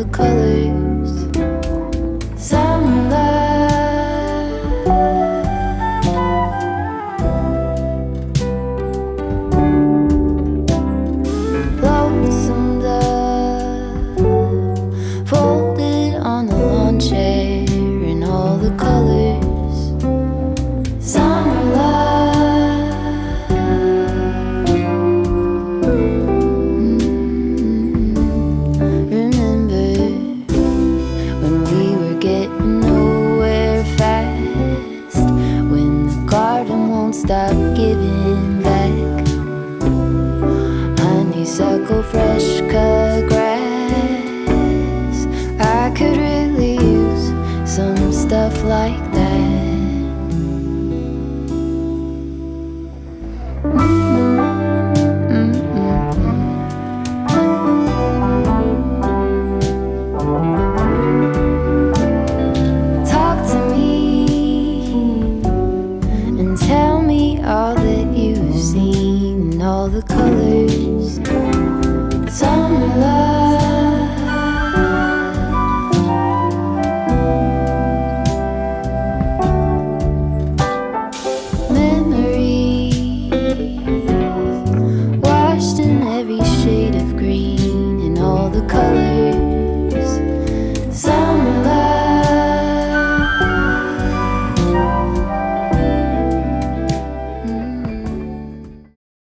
the colors. Summer love, lonesome dove, folded on the lawn chair in all the colors. Summer love, remember when we were getting nowhere fast, when the garden won't stop giving back. Honeysuckle, fresh cut grass, I could really use some stuff like that.